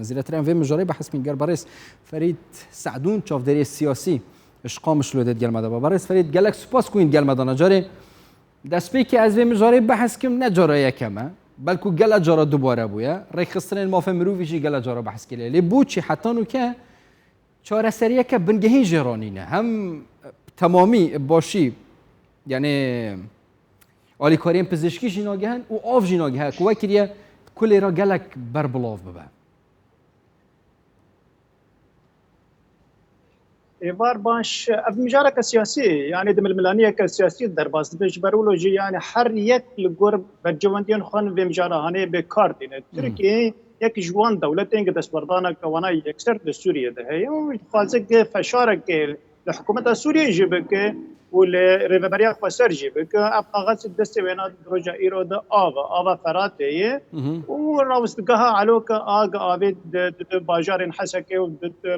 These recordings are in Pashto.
وزير ترام في مجاري بحث من باريس فريد سعدون شاف داري السياسي اش قامش لو ديال مادا باريس فريد قال لك سباس كوين ديال مادا نجاري داسبيكي از في مجاري بحث كم نجاري كما بلكو قال جرا دوباره بويا ري خسرين ما فهم روفيجي قال جرا بحث كله لي بوتشي حتى نو كان چهار سریه که بنگهی جرانینه هم تمامی باشی یعنی آلیکاریم پزشکی جناگهن و آف جناگه که وکریه کلی را گلک بربلاف ببه ایوار باش اف مجارك سياسي يعني دم الملانيه كسياسي درباس بيش برولوجي يعني حر يك لغور برجوانتين خان في مجارهانه بكاردين تركيا یک جوان دولتين که دستبردانه که وانا یکسر در سوریه ده هی و خازق فشاره که لحکومت سوریه جیبه که و لریبریا خسر جیبه که ابقاقات دست وینا دروجا ایرو ده آوا فراته و راوستگاه علو که آبی باجارین حسکه و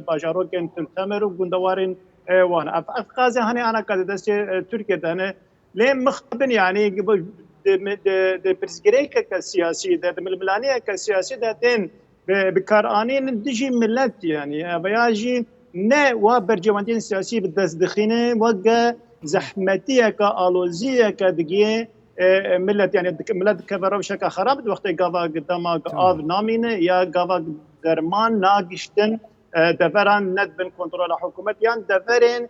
باجارو که تلتمر و گندوارین وانا افقازه هنی انا که دست ترکیه ده لين مخبن يعني د برزګری ک سیاسي د ململانيه ک سیاسي د دین بکارانین دجی ملت يعني بیاجی نه و برجواندین سیاسي بدس دخینه وګه زحمتيه ک الوزيه ک دگی ملت يعني ملت کبر شک خراب وقت گاوا قدام آب نامینه یا گاوا درمان ناگشتن دفران ند بن کنترل حکومت يعني دفرن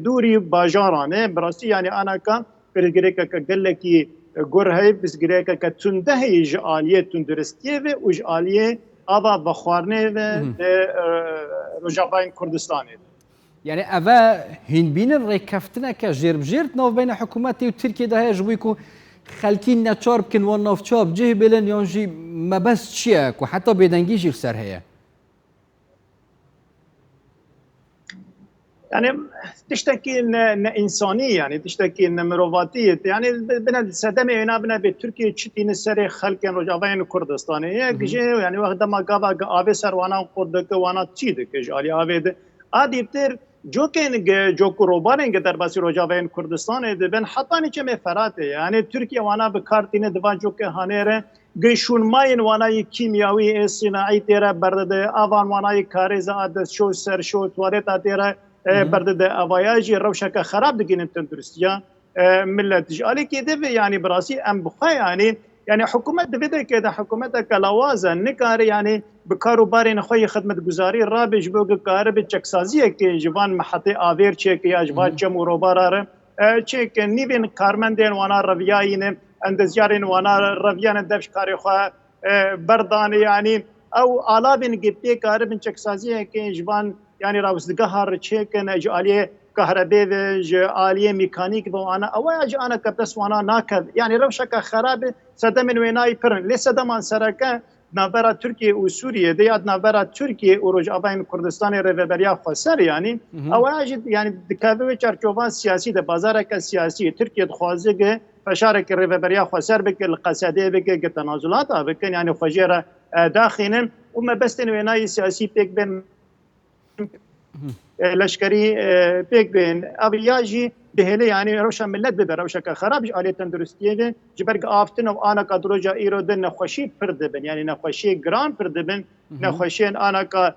دوری باجارانه براسي يعني انا ك برزګری ک گلکی گور هی بزگری که تنده هی جالیه تندرستیه و جالیه آوا بخارنه و رجابین کردستانه. يعني أبا هن بين الركفتنا كجير بجيرت ناف بين حكومتي وتركيا ده يجبويكو خالكين نتشارب كن وناف تشاب جه بلن ينجي ما بس شيك وحتى بيدنجي جير سر هي. يعني تشتكي ان انسانيه يعني تشتكي ان مرواتيه يعني بنا صدمه هنا بنا بتركيا تشتين السري خلق رجابين كردستان يعني وقت ما قابا ابي سر وانا قدك وانا تشيدك جالي ابي ادي بتر جو كان جو كروبان در باسی رجابين كردستان بن حتى نيچه فرات يعني تركيا وانا بكارتين دوا جو که هانره گشون ماین وانای کیمیاوی صناعی تیرا برده آوان وانای کاریز عادت شو سر شو توالت تیرا برده اوایاجی روشک خراب دگین تندرستیا ملت جالی که ده يعني براسي ام بخای يعني حکومت ده که حکومت کلاوازه نکاره يعني بکاروبار نخوی خدمت گزاری رابش بوگ کار به چکسازی که جوان محطه آویر چه که اجواد جمع روباراره چه که نیوین کارمندین وانا رویاین اندزیارین وانا رویان دفش کاری خواه بردان يعني او آلابین گپی کار به چکسازی که جوان يعني راوزدگاه چه که نجالیه كهرباء جاليه ميكانيك وانا اواج انا كبس وانا ناكد يعني روشك خراب صدم من ويناي برن لسه دمان سركه نابرا تركيا وسوريا دي نابرا تركيا ورجابين كردستان ريفبريا خسر يعني اواج يعني دكاوي چرچوبان سياسي ده بازارك سياسي تركيا خوازه فشارك ريفبريا خسر بك القصاده بك تنازلات بك يعني فجيره داخلين وما بس ويناي سياسي بك بين لشکری پیک بین اویاجی دهلی يعني روشن ملت بده روشك خراب آلية تندرستيه جبرق آفتن و آنا كدروجا إيرو دن نخوشي پردبن يعني نخوشي گران پردبن نخوشين آنا كا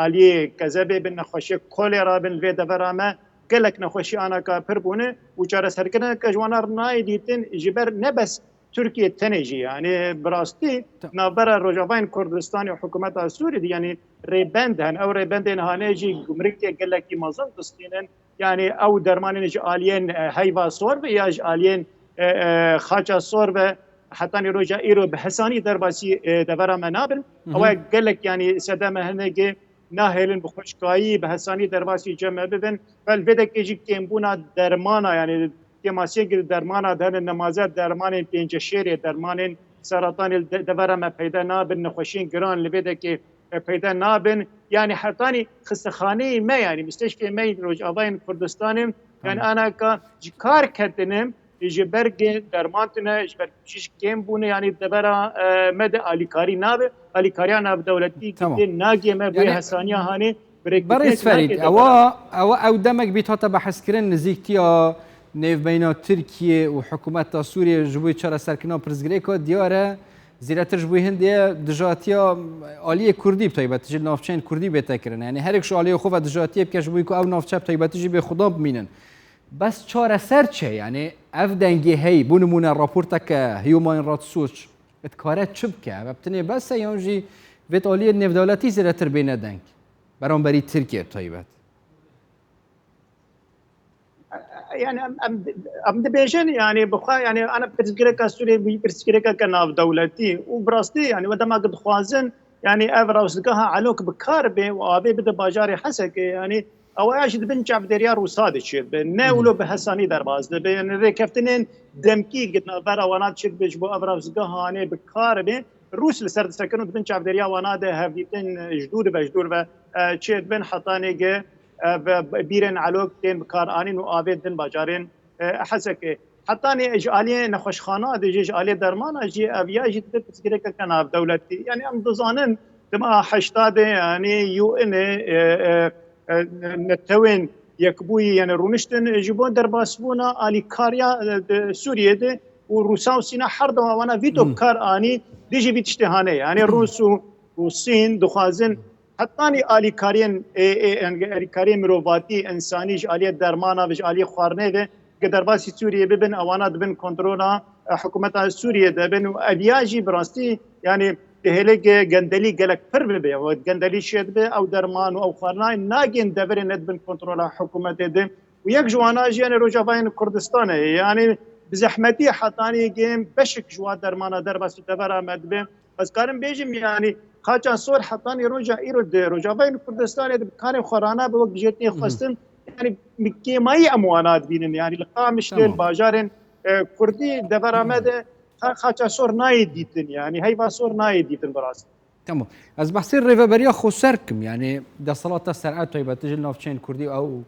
آلية كذبه بن نخوشي كوليرا بن في دفرامه قلق نخوشي آنا كا پربونه و جاره سرکنه كجوانا رناي ديتن جبر نبس تركيا تنجي يعني براستي نابرا رجابين كردستان وحكومات سوريا يعني ريبندهن او ريبندن هانيجي امريكا قال لك مازال تسكينن يعني او درمان نج الين هيفا صور يا الين خاچا صور حتى رجا ايرو بحساني درباسي دبر منابل او قال لك يعني سدام هنجي ناهلن بخشكاي بحساني درباسي جمع ببن بل بدك يجي كيمبونا درمانا يعني تماسيق درمانا دهن نمازات درمان بينج شيري درمان سرطان دبر ما پیدا نابن نخوشين جران لبدك پیدا نابن يعني حتى خستخانه ما يعني مستشفى ما روج اباين كردستان يعني انا كار كدنم جبرگ درمانتنا جبر شش كم بونه يعني دبر مد اليكاري ناب اليكاريا ناب دولتي كده ناجي ما بي حسانيه هاني بريس فريد او دمك بيتوتا بحث كرن نزيكتيا نيف بين تركيا وحكومات سوريا جوي چرا سركنا برزگريكو دياره زیراتر جبوی هندیه دجاتیا عالی کردی بتایبت جل نافچین کردی بتکرن یعنی هر یک عالی خوب دجاتیا بکش جبوی کو او نافچه بتایبت جی به خدا بمینن بس چاره سر چه یعنی اف دنگی هی بونمون راپورتک هیومن رایتس واتچ اتکارت چوب که بتنی بس یانجی ویت عالی نف دولتی زیراتر بین دنگ برام بری ترکیه بتایبت يعني ام دبيجن يعني بخا يعني انا برسكريكا سوري برسكريكا كناف دولتي وبراستي يعني ودما قد خوازن يعني افراوسكها علوك بكاربي وابي بده باجاري حسك يعني او اجد بن شعب دريار وصادش ناولو بحساني درباز بين ريكفتنين دمكي قدنا برا وانا تشد بجبو افراوسكها اني بكاربي روس لسرد سكنوا بن شعب دريا وانا ده هفيتن جدود بجدور تشد بن حطاني بيرن علوك تين بكار انين وابدن باجارين حسك حتى اني اجالي نخوشخانه دي اجالي درمان اجي ابيا جي تسكريك كان دولتي يعني ام دزانن تما حشتاد يعني يو ان نتوين يكبوي يعني رونشتن جيبون درباسبونا الي كاريا سوريا دي وروسا وسينا حرد وانا فيتو بكار اني ديجي بيتشتهانه يعني الروس والصين دخازن حتى اني الي كارين الي كارين مروفاتي انساني جاليه درمانا وجاليه خوارنه قدر باسي سوريا ببن اوانا دبن كنترولا حكومه سوريا دبن ابياجي براستي يعني هلك جندلي قالك فربه وجندلي شد او درمان او خوارنا ناجين دبر ندبن كنترولا حكومه دبن ويك جوانا جينا روجافاين كردستان يعني بزحمتي حطاني جيم بشك جوا درمانا درباس دبر مدبن بس كارم بيجم يعني خاچان صور حطاني روجا ايرود روجافاين كردستان كان خورانا بوقت جيتني خستن يعني مكيماي اموانات بينن يعني لقاء مش للباجارن كردي دبر مد خاچا صور نايديتن يعني هي صور نايديتن براس تمام از بحث الريفابريا خسركم يعني ده صلاة سرعات طيبة تجي نافچين كردي او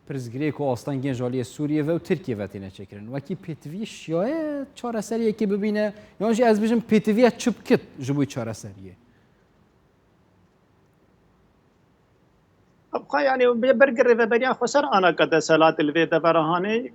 پرزگریک و آستان گنجالی سوریه و ترکیه و تینه چکرن وکی پیتویش یا چهار سریه که ببینه یعنی از بیشتر پیتویه چوب کت جبوی چهار سریه ابقى يعني برجر ريفابريا خسر انا قد سالات الفيدا برهاني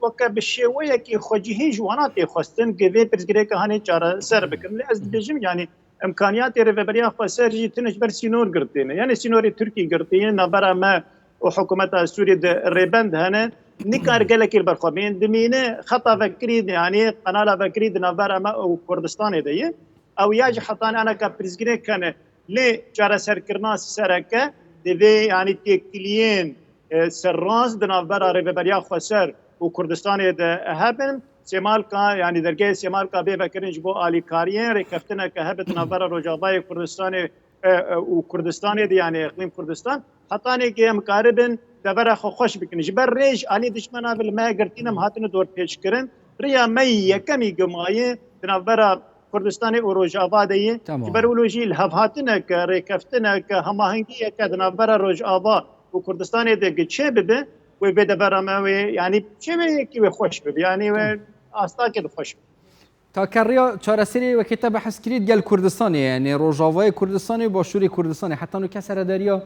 وك بالشويه كي خوجيه جوانات خستن كيفي برجريك هاني چار سر بكم لاز بيجم يعني امكانيات ريفابريا خسر جي تنج بر سينور قرتين يعني سينور تركي قرتين نبر ما وحكومه سوريا ريبند هنا نكار قالك البرخوبين دمينه خطا فكري يعني قناه فكري نبر ما وكردستان دي او ياج حطان انا كبرزجريك كان لي چار سر كرناس سركه دوی یعنی تکلیین سرانس دنابرا ريفابريا خسر وكردستان ده هبن سمال کا يعني درجه سمال کا به بکرنج بو علی کاریان رکفتنا که هبت دنابرا روجابای كردستان وكردستان دي يعني اقليم كردستان حتى که مقاربن دبر خوش بکنج بر ريج علی دشمنا بالما قرتينا مهاتن دور پیش کرن ريا مي كمي جمايه دنابرا كردستان وروجابا دي برولوجي الهفهاتنا كريكفتنا كهماهنجيه كدنا برا روجابا وكردستان دي تشبب وبدا براموي يعني شبه كي خوش بب يعني استا كده خوش تا كريا چارسري وكتاب حسكري ديال كردستان يعني روجاواي كردستان وباشوري كردستان حتى انه كسر داريا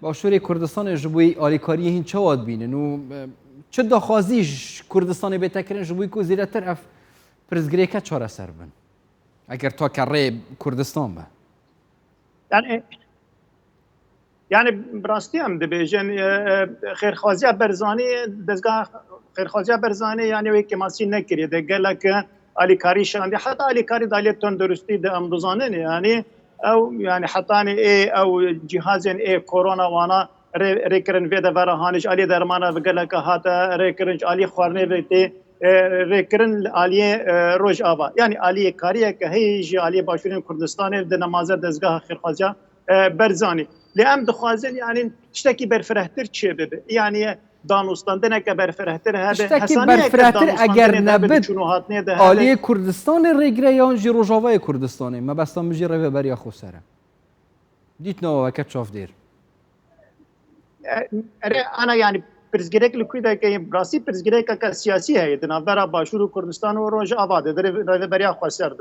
باشوري كردستان جبوي اليكاري هين چواد بينن و چه داخازيش كردستان بتكرن جبوي کو زيرتر اف برزگريكا چارسر بن اگر تا کره کردستان به يعني براستي ام دبيجن خيرخوازي برزاني دزگاه خيرخوازي برزاني يعني وي كماسي نكري ده قال لك علي كاري شاندي حتى علي كاري داليتون درستي ده ام دزانن يعني او يعني حطاني ايه او جهازن ايه كورونا وانا ريكرن فيدا برهانج علي درمانا قال لك هاتا ريكرنج علي خورني بيتي ريكرن علي روج آبا يعني علي كاريه كهيج علي باشورين كردستان ده نماز دزگاه خيرخوازي برزاني لام دخوازن يعني تشتكي برفرهتر تشبب يعني دانوستان دنك برفرهتر هذا تشتكي برفرهتر اگر نبد علي كردستان ريغريان جي روجاواي كردستان ما بستان بجي ريفابريا خسره ديت نو كاتشوف دير انا يعني برزگريك لكويدا كي براسي برزگريك كسياسي هي دنا باشور كردستان وروج آباد ريفابريا خسر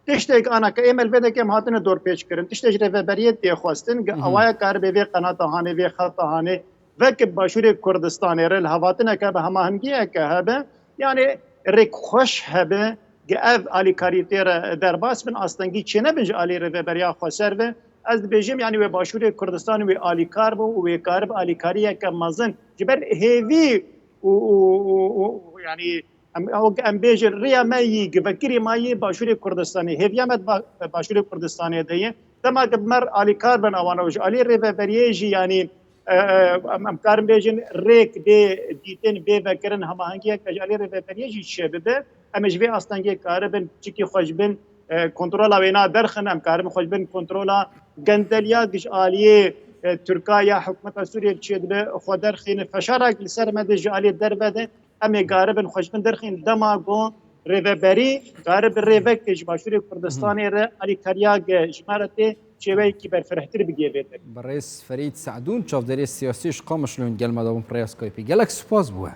تشتك انا كامل بده كم هاتن دور پیش کرن تشتج رهبریت دی خواستن اوایا کار به قنات هانه به خط هانه وک باشور کردستان رل هواتن که به هماهنگی که هبه يعني ريك خوش هبه اف الیکاریتر درباس من استنگی چه نبنج الی ریبریا خسر و از بجیم یعنی و باشور کردستان و الیکار و کارب الیکاریه که مزن جبر هیوی و یعنی ام بیج ریا مایی گفکری مایی باشور کردستانی هیویامت باشور کردستانی دیه دما مر الیکار بن اوانوش الی ریبریجی یعنی ام کارم بیجن ریک به دیتن به بکرن هماهنگی که الی ریبریجی شبه امجوی استنگی کاربن چکی خوشبن کنترل وینا درخن ام کارم خوشبن کنترل گندلیا گش آلیه ترکیه حکومت سوریه چید به خود درخین فشارک لسر مده جالی در بده ام کاربن خوشبن درخین دماغو ریبری کارب ریبکش باشوری کردستانی ر علی کریاگ جمارته چوی کی بر فرحتر بگیه بده برئیس فرید سعدون چاودری سیاسیش قامش لون گلمه دابون پریاس کایپی گلک سپاس بوه